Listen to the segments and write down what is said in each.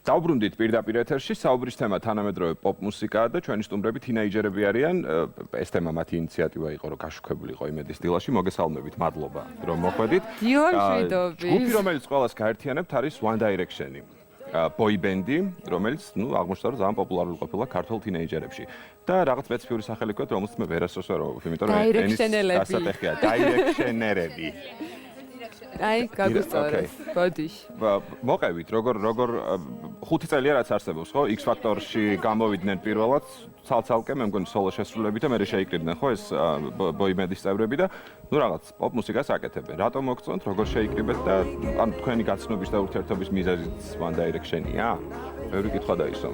დავბრუნდით პირდაპირ ეთერში, საუბრის თემა თანამედროვე პოპ მუსიკაა და ჩვენი სტუმრები თინეიჯერები არიან. ეს თემა მათი ინიციატივა იყო, რომ გაშუქებული იყო იმედის დილაში. მოგესალმებით, მადლობა, რომ მოხვედით. ჯგუფი, რომელიც ყველას გაერთიანებთ, არის One Direction-ი. boy band-ი, რომელიც, აღმოჩნდა, რომ ძალიან პოპულარული ყოფილა ქართულ თინეიჯერებში. და რაღაც სპეციფიური სახელი ჰქონდა, რომელსაც მე ვერასდროს ვერ ვაუბრობ, იმიტომ რომ ენის დასატეხია, Direction-ერები. აი, გაგუსწორეს. ბოდიშ. მოყევით, როგორ 5 წელია რაც არსებობს, ხო? X Factor-ში გამოვიდნენ პირველად, ცალ-ცალკე, მე მგონი სოლო შესრულებით და მე შეიკრიბდნენ, ხო, ეს boy band-ის წევრები და რაღაც პოპ მუსიკას აკეთებენ. რატომ მოგწონთ, როგორ შეიკრიბეთ და ან თქვენი გაცნობის და ურთიერთობის მიზეზიც One Direction-ია? ბევრი კითხვა დაისვა.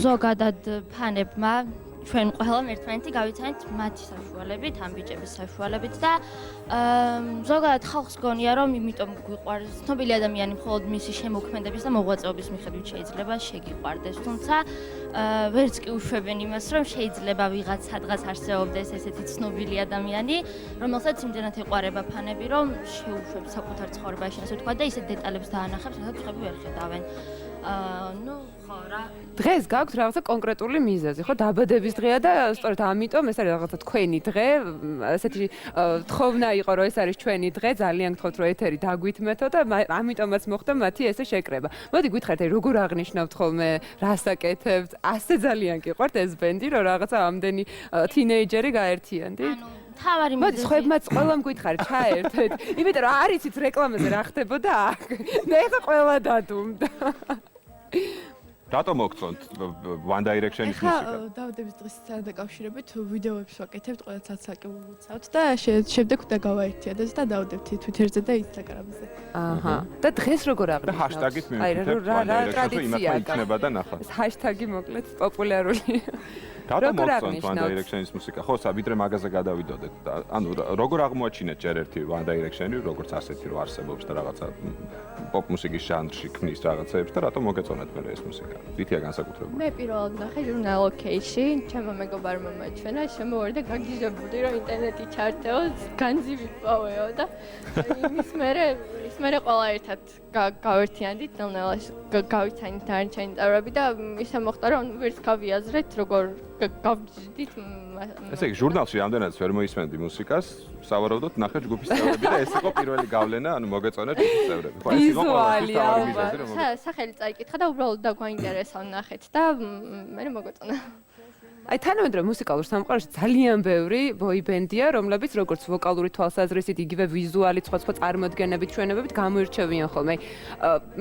ზოგადად ფანებმა ჩვენ ყველამ ერთმანეთი გავიცანით მათი საშუალებით, ამ ბიჭების საშუალებით და ზოგადად ხალხს გონია რომ იმიტომ გვიყვარს ცნობილი ადამიანი მხოლოდ მისი შემოქმედების და მოღვაწეობის მიხედვით შეიძლება შეგიყვარდეს, თუმცა ვერც კი უშვებენ იმას, რომ შეიძლება ვიღაც სადღაც არსებობდეს ესეთი ცნობილი ადამიანი, რომელსაც იმდენად ეყვარება ფანები, რომ შეუშვებს საკუთარ ცხოვრებაში, ასე ვთქვა და ისეთ დეტალებს დაანახებს, რასაც ხები ვერ ხედავენ. ხო რა. დღეს გაქვთ რაღაცა კონკრეტული მიზეზი, ხო? დაბადების დღეა და სწორედ ამიტომ ეს არის რაღაცა თქვენი დღე, ესეთი თხოვნა იყო, რომ ეს არის ჩვენი დღე, ძალიან გთხოვთ, რომ ეთერი დაგვითმეთო და ამიტომაც მოხდა მათი ესე შეკრება. მოდი გითხარით, როგორ აღნიშნავთ ხოლმე, რას აკეთებთ? ასე ძალიან გიყვართ ეს ბენდი, რომ რაღაცა ამდენი თინეიჯერი გაერთიანდით? თავარი მოდი ხებმაც ყველამ გითხარით, ჩაერთეთ. იმიტომ რომ არიცით რეკლამაზე რა ხდებოდა აქ. მე ხა ყველა დადუმდა. რატომ მოგწონთ One Direction-ის მუსიკა? დაავადების დღესთან დაკავშირებით ვიდეოებს ვაკეთებთ, ყველა ცალ-ცალკე ვუწავთ და შემდეგ უნდა გავაერთიადეთ და დავდებთ Twitter-ზე და Instagram-ზე. აჰა. და დღეს როგორ აღნიშნავთ? და ჰაშტაგით მივიქნებთ One Direction-ი, იმათმა იქნება და ნახავთ. ეს ჰაშტაგი მოკლედ პოპულარული. რატომ მოგწონთ One Direction-ის მუსიკა? ხო, ვიდრე მაგაზე გადავიდოდეთ. ანუ როგორ აღმოაჩინეთ ჯერ ერთი One Direction-ი, როგორც ასეთი რო არსებობს და რაღაცა პოპ მუსიკის ჟანრში ქმნის რაღაცებს და რატომ მოგეწონათ მე ეს მუსიკა? რითია განსაკუთრებული? მე პირველად ნახე ჟურნალ OK-ში, ჩემო მეგობარმა მაჩვენა, შემოვარდა გაგიჟებული, რომ ინტერნეტი ჩართეო, განძივი პოვეო და იმის მერე ყველა ერთად გავერთიანდით, ნელ-ნელა გავიცანით დანარჩენი წევრები და ისე მოხდა, რომ ვერც გავიაზრეთ, როგორ გავჯდით. ესე იგი, ჟურნალში რამდენადაც ვერ მოისმენდი მუსიკას, სავარაუდოდ ნახე ჯგუფის წევრები და ეს იყო პირველი გავლენა, ანუ მოგეწონა ჯგუფის წევრები. ხო, ეს იყო ვიზუალი, სახელი წაიკითხა და უბრალოდ დაგვაინტერესა ნახეთ და მე მოგეწონა. აი თანამედროვე მუსიკალურ სამყაროში ძალიან ბევრი boy band-ია, რომლებიც როგორც ვოკალური თვალსაზრისით, იგივე ვიზუალით, სხვა წარმოდგენებით, ჩვენებებით გამოირჩევიან ხოლმე.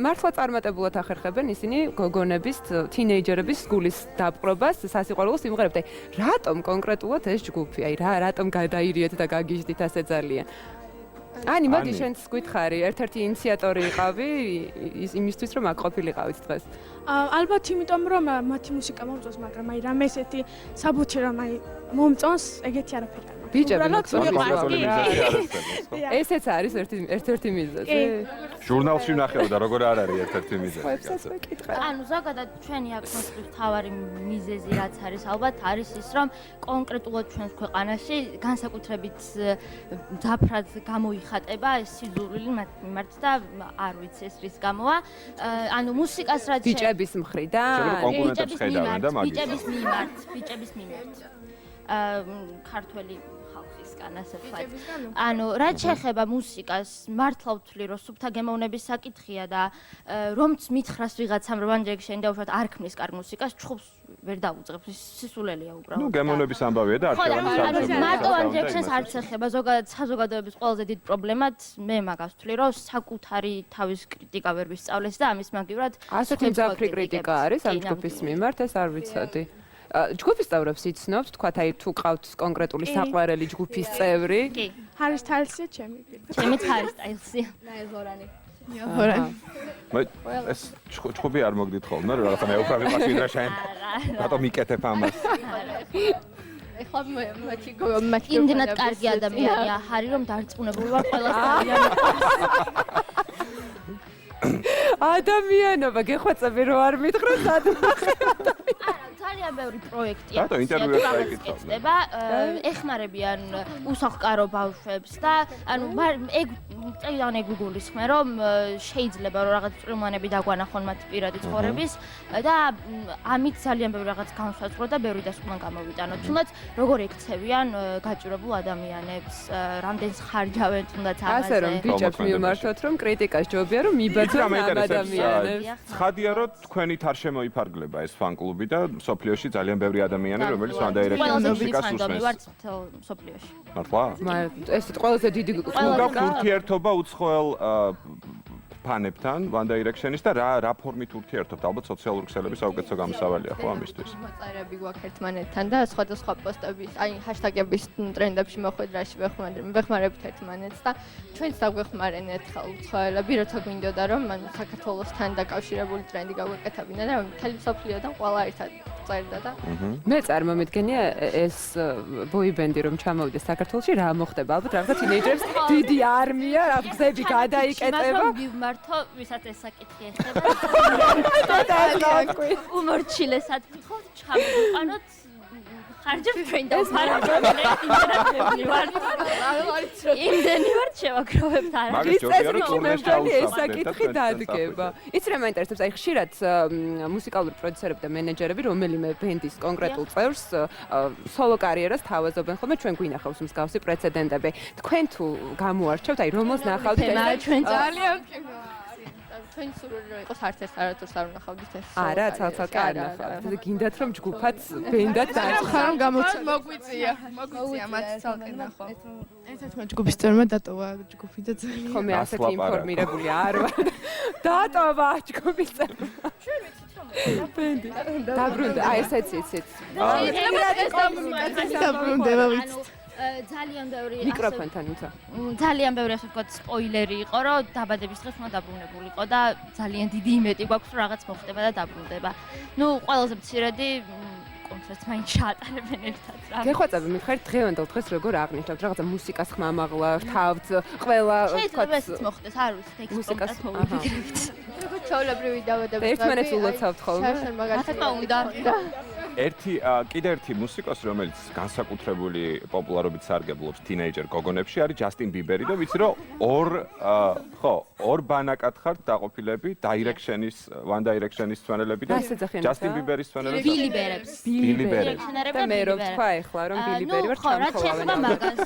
მართლა წარმატებულად ახერხებენ ისინი გოგონების, თინეიჯერების გულის დაპყრობას, სასიყვარულო სიმღერებს. აი რატომ კონკრეტულად ეს ჯგუფი? აი რატომ გადაირიეთ და გაგიჟდით ასე ძალიან? ანი, მოდი შენც გითხარი, ერთ-ერთი ინიციატორი იყავი იმისთვის, რომ აქ ყოფილიყავით დღეს. ალბათ იმიტომ, რომ მათი მუსიკა მომწონს, მაგრამ აი რამე ესეთი საბუთი რომ აი მომწონს, ეგეთი არაფერი არ მაქვს. ბიჭები მოწონს. ესეც არის ერთ-ერთი მიზეზი. ჟურნალში ვნახეო და როგორ არ არის ერთ-ერთი მიზეზი. ანუ ზოგადად ჩვენი ატმოსფერის თავარი მიზეზი რაც არის, ალბათ არის ის, რომ კონკრეტულად ჩვენს ქვეყანაში განსაკუთრებით ძაფრად გამოიხატება ეს სიძულვილი მათ მიმართ და არ ვიცი ეს რის გამოა. ანუ მუსიკას რაც ბიჭების მხრიდან? კონკურენტებს ხედავენ და მაგის. ბიჭების მიმართ. ქართველი ხალხისგან ასე ვთქვათ. ანუ რაც შეეხება მუსიკას, მართლა ვთვლი, რომ სუფთა გემოვნების საკითხია და რომც მითხრას ვიღაცამ რომ One Direction დაუშვათ არ ქმნის კარგ მუსიკას, ჩხუბს ვერ დაუძღებს, სისულელია უბრალოდ. გემოვნების ამბავია და არჩევანის არჩევანი. მარტო One Direction-ს არ ეხება, ზოგადად საზოგადოების ყველაზე დიდ პრობლემად მე მაგას ვთვლი, რომ საკუთარი თავის კრიტიკა ვერ ვისწავლეს და ამის მაგივრად ასეთი მძაფრი კრიტიკა არის ამ ჯგუფის მიმართ, ეს არ ვიცოდი. ჯგუფის წევრებს იცნობთ, თქვათ აი თუ ყავთ კონკრეტული საყვარელი ჯგუფის წევრი? კი. ჰარის სტაილსია ჩემი. ჩემი ჰარის სტაილსია. ნაელორანი. ეს ჩხუბი არ მოგდით ხოლმე, რომ რაღაცა მე უფრო ვიყავი და შენ რატომ იკეთებ ამას? ეხლა მათი იმდენად კარგი ადამიანია, ჰარი რომ დარწმუნებული ვარ ყველას ძალიან. ადამიანობა გეხვეწები რომ არ მითხრა სადმახე. ძალიან ბევრი პროექტია. რატო ინტერვიუებს დაიკითხავ? ეხმარებიან უსახლკარო ბავშვებს და ანუ ეგ წეიდანე გუგულისხმე რომ შეიძლება რომ რაღაც წვრილმანები დაგვანახონ მათ პირადი ცხოვრების და ამით ძალიან ბევრი რაღაც განსაზღვრო და ბევრი დასკვნა გამოვიტანოთ. თუნდაც როგორ ექცევიან გაჭირებულ ადამიანებს, რამდენს ხარჯავენ თუნდაც ამაზე. ასე რომ ბიჭებს მივმართოთ რომ კრიტიკას ჯობია რომ მიბაძონ ამ ადამიანებს. ცხადია რომ თქვენით არ შემოიფარგლება ეს ფან-კლუბი და სოფლიოში ძალიან ბევრი ადამიანი რომელიც One Direction მუსიკას უსმენს. ვართ სოფლიოში. მართლა? ეს ყველაზე დიდი გაქვთ ურთიერთობა უცხოელ ფანებთან One Direction-ის და რა ფორმით ურთიერთობთ? ალბათ სოციალური ქსელები საუკეთესო გამოსავალია ხო ამისთვის? მოწერები გვაქვს ერთმანეთთან და სხვადასხვა პოსტების, აი ჰაშტაგების ტრენდებში მოხვედრაში ვეხმარებთ ერთმანეთს და ჩვენც დაგვეხმარენ ერთხელ უცხოელები, როცა გვინდოდა რომ საქართველოსთან დაკავშირებული ტრენდი გაგვეკეთებინა და მთელი მსოფლიოდან ყველა ერთად წერდა და მე წარმომიდგენია ეს ბოიბენდი რომ ჩამოვიდეს საქართველოში რა მოხდება? ალბათ რაღაცა თინეიჯერებს დიდი არმია, რა გზები გადაიკეტება. მართო, ვისაც ეს საკითხი ეხება. უმორჩილე საკითხი ჩამოვიყვანოთ ხარჯებს ჩვენ დავფარაგებთ იმდენი ვარ. იმდენი ვარ შევაგროვებთ არა. ის წესრიგში მე მგონი ეს საკითხი დადგება. იცი რა მაინტერესებს, აი ხშირად მუსიკალური პროდიუსერები და მენეჯერები რომელიმე ბენდის კონკრეტულ წევრს სოლო კარიერას თავაზობენ ხოლმე, ჩვენ გვინახავს მსგავსი პრეცედენტები. თქვენ თუ გამოარჩევთ, აი რომელს ნახავთ ეს ჩვენ ძალიან ჩვენ სულ რომ იყოს არც ეს არათურს არ ვნახავდით ეს. არა, ცალ-ცალკე არ ნახავთ. და გინდათ რომ ჯგუფად ბენდად ხარ რომ გამოცემ მოგვიწია მათ ცალკე ნახო. ერთადერთმა ჯგუფის წევრმა დატოვა ჯგუფი და ხო მე ასეთი ინფორმირებული არ ვარ. დატოვა ჯგუფის წევრმა. ჩვენ ვიცით რომ ბენდი დაბრუნდა. აი ესეც იცით. დაბრუნდება ვიცით. ძალიან ბევრი მიკროფონთან უცა. ძალიან ბევრი ასე ვთქვათ სპოილერი იყო, რომ დაბადების დღეს უნდა დაბრუნებულიყო და ძალიან დიდი იმედი გვაქვს, რომ რაღაც მოხდება და დაბრუნდება. ნუ ყველაზე მცირედი კონცერტს მაინც ჩაატარებენ ერთად. გეხვეწები მითხარით დღევანდელ დღეს როგორ აღნიშნავთ? რაღაცა მუსიკას ხმამაღლა, ვრთავთ, ყველა შეიძლება ესეც მოხდეს, არ ვიცი, ტექსტი მუსიკას მოვიდეთ. როგორც ჩაოლებრივი დავადებები. ერთმანეთს ულოცავთ ხოლმე. შარშან მაგალითად უნდა. კიდე ერთი მუსიკოსი, რომელიც განსაკუთრებული პოპულარობით სარგებლობს თინეიჯერ გოგონებში, არის ჯასტინ ბიბერი და ვიცი რომ ორ ბანაკად ხართ დაყოფილები One Direction-ის ფანელები და ჯასტინ ბიბერის ფანელები. ბილი ბერებს. და მე რომ თქვა ეხლა რომ ბილი ბერი ვარ ჩამქოვავენ. მაგას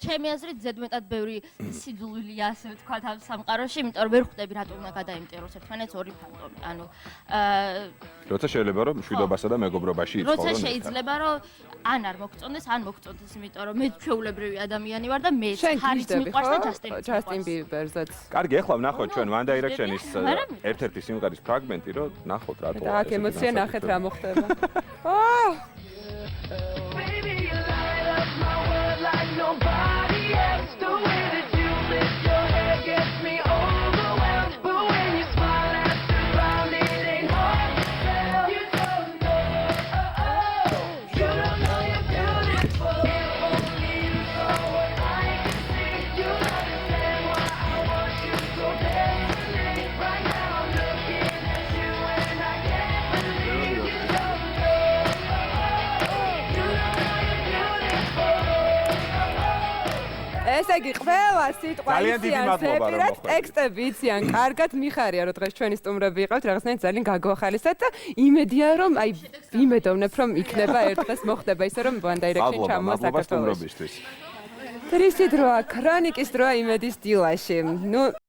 ჩემი აზრით ზედმეტად ბევრი სიძულვილია ასე ვთქვათ ამ სამყაროში, იმიტომ რომ ვერ ხვდები რატომ უნდა გადაიმტეროს ერთმანეთს ორი ფანტომი. ანუ როცა შეიძლება რომ მშვიდობასა და მეგობრობაში იცხოვრო. როცა შეიძლება რომ ან არ მოგწონდეს, ან მოგწონდეს, იმიტომ რომ მე ჩვეულებრივი ადამიანი ვარ და მე ხარიც მიყვარს და ჯასტინ ბიბერზეც. კარგი, ეხლა ვნახოთ ჩვენ One Direction-ის ერთ-ერთი სიმღერის ფრაგმენტი, რომ ნახოთ რატო. და აქ ემოცია ნახეთ რა მოხდება. ესე იგი ყველა სიტყვა იციან, ზეპირად ტექსტები იციან, კარგად მიხარია რომ დღეს ჩვენი სტუმრები იყავთ, რაღაცნაირად ძალიან გაგვახალისეთ და იმედია რომ აი ვიმედოვნებ რომ იქნება ერთ დღეს მოხდება ისე რომ One Direction ჩამოვა საქართველოში. თრისი დროა, ქრონიკის დროა იმედის დილაში. ნუ